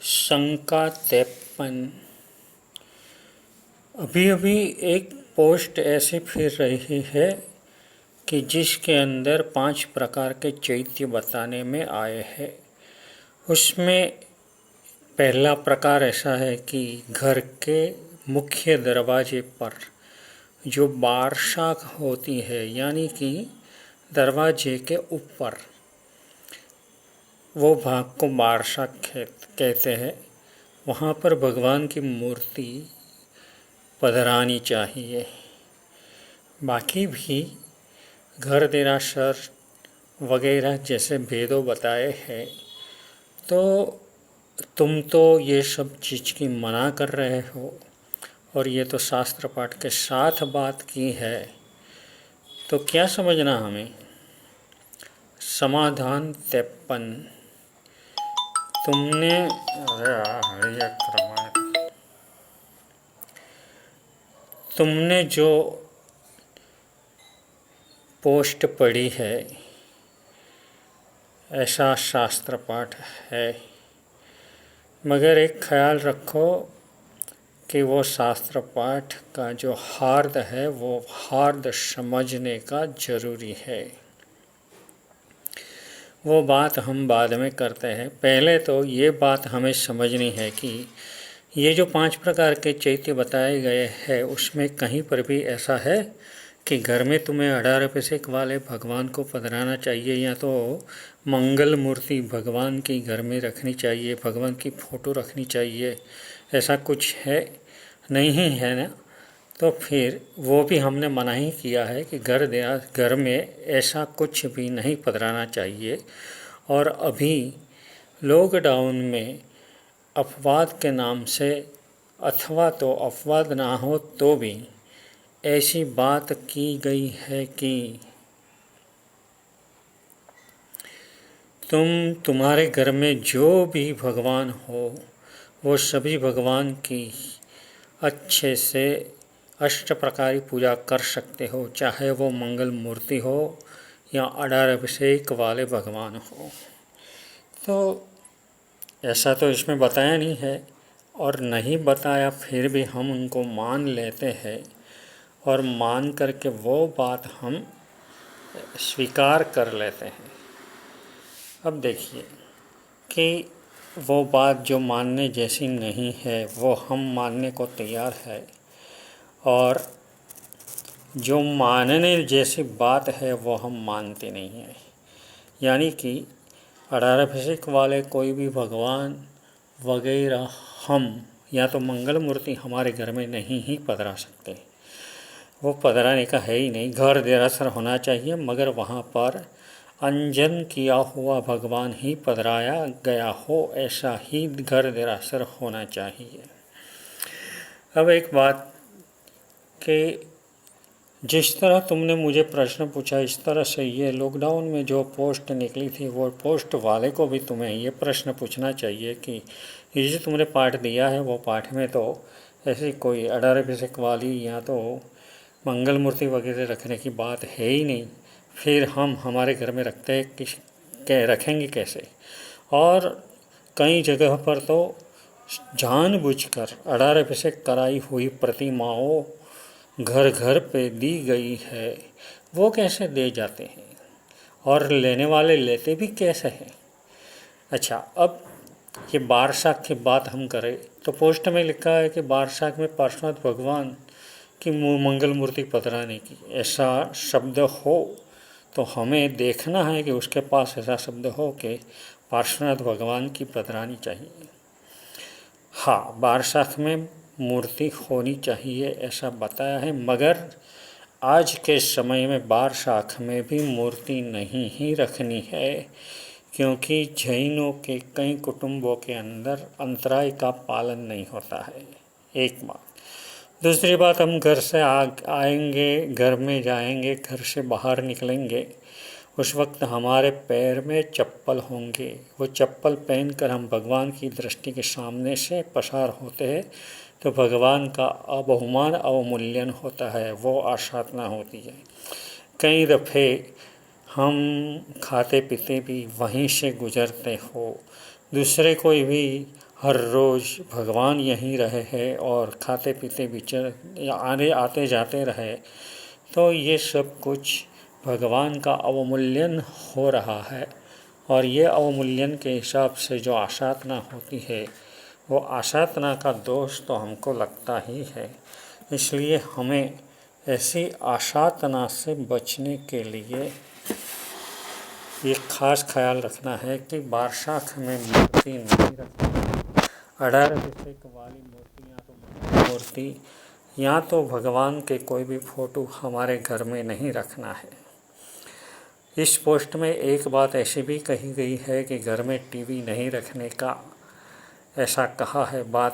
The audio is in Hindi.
शंका 53। अभी अभी एक पोस्ट ऐसी फिर रही है कि जिसके अंदर 5 प्रकार के चैत्य बताने में आए हैं। उसमें पहला प्रकार ऐसा है कि घर के मुख्य दरवाजे पर जो बार शाख होती है, यानी कि दरवाजे के ऊपर, वो भाग को बार शाख कहते हैं। वहाँ पर भगवान की मूर्ति पधरानी चाहिए। बाकी भी घर देरासर वगैरह जैसे भेदों बताए हैं, तो तुम तो ये सब चीज़ की मना कर रहे हो और ये तो शास्त्र पाठ के साथ बात की है, तो क्या समझना हमें। समाधान 53। तुमने जो पोस्ट पढ़ी है, ऐसा शास्त्र पाठ है, मगर एक ख्याल रखो कि वो शास्त्र पाठ का जो हार्द है वो हार्द समझने का जरूरी है। वो बात हम बाद में करते हैं। पहले तो ये बात हमें समझनी है कि ये जो 5 प्रकार के चैत्य बताए गए हैं, उसमें कहीं पर भी ऐसा है कि घर में तुम्हें 18 पैसे वाले भगवान को पधराना चाहिए या तो मंगल मूर्ति भगवान की घर में रखनी चाहिए, भगवान की फ़ोटो रखनी चाहिए, ऐसा कुछ है नहीं है ना। तो फिर वो भी हमने मना ही किया है कि घर में ऐसा कुछ भी नहीं पधराना चाहिए। और अभी लॉकडाउन में अपवाद के नाम से, अथवा तो अपवाद ना हो तो भी ऐसी बात की गई है कि तुम्हारे घर में जो भी भगवान हो, वो सभी भगवान की अच्छे से अष्ट प्रकारी पूजा कर सकते हो, चाहे वो मंगल मूर्ति हो या 18 अभिषेक वाले भगवान हो। तो ऐसा तो इसमें बताया नहीं है, और नहीं बताया फिर भी हम उनको मान लेते हैं और मान करके वो बात हम स्वीकार कर लेते हैं। अब देखिए कि वो बात जो मानने जैसी नहीं है वो हम मानने को तैयार है, और जो मानने जैसी बात है वो हम मानते नहीं हैं। यानी कि 18 अभिषेक वाले कोई भी भगवान वगैरह हम या तो मंगल मूर्ति हमारे घर में नहीं ही पधरा सकते। वो पधराने का है ही नहीं। घर देरासर होना चाहिए, मगर वहाँ पर अंजन किया हुआ भगवान ही पधराया गया हो, ऐसा ही घर देरासर होना चाहिए। अब एक बात कि जिस तरह तुमने मुझे प्रश्न पूछा, इस तरह से ये लॉकडाउन में जो पोस्ट निकली थी, वो पोस्ट वाले को भी तुम्हें ये प्रश्न पूछना चाहिए कि ये जो तुमने पाठ दिया है, वो पाठ में तो ऐसी कोई 18 अभिषेक वाली या तो मंगल मूर्ति वगैरह रखने की बात है ही नहीं। फिर हम हमारे घर में रखेंगे कैसे। और कई जगह पर तो जानबूझकर 18 अभिषेक कराई हुई प्रतिमाओं घर घर पे दी गई है। वो कैसे दे जाते हैं और लेने वाले लेते भी कैसे हैं। अच्छा, अब ये बार शाख की बात हम करें तो पोस्ट में लिखा है कि बार शाख में पार्श्वनाथ भगवान की मंगल मूर्ति पधराने की ऐसा शब्द हो, तो हमें देखना है कि उसके पास ऐसा शब्द हो कि पार्श्वनाथ भगवान की पधरानी चाहिए। हाँ, बार शाख में मूर्ति होनी चाहिए ऐसा बताया है, मगर आज के समय में बार शाख में भी मूर्ति नहीं ही रखनी है, क्योंकि जैनों के कई कुटुंबों के अंदर अंतराय का पालन नहीं होता है। एक बात। दूसरी बात, हम घर से आएंगे, घर में जाएंगे, घर से बाहर निकलेंगे, उस वक्त हमारे पैर में चप्पल होंगे। वो चप्पल पहनकर हम भगवान की दृष्टि के सामने से पसार होते हैं, तो भगवान का अबहुमान अवमूल्यन होता है, वो आशातना होती है। कई दफ़े हम खाते पीते भी वहीं से गुजरते हो, दूसरे कोई भी हर रोज़ भगवान यहीं रहे हैं और खाते पीते विचर आने आते जाते रहे, तो ये सब कुछ भगवान का अवमूल्यन हो रहा है। और ये अवमूल्यन के हिसाब से जो आशातना होती है, वो आशातना का दोष तो हमको लगता ही है। इसलिए हमें ऐसी आशातना से बचने के लिए ये खास ख्याल रखना है कि बारशाख में मूर्ति नहीं रखनी। 18 अभिषेक वाली मूर्ति या तो भगवान के कोई भी फ़ोटो हमारे घर में नहीं रखना है। इस पोस्ट में एक बात ऐसी भी कही गई है कि घर में टीवी नहीं रखने का ऐसा कहा है। बात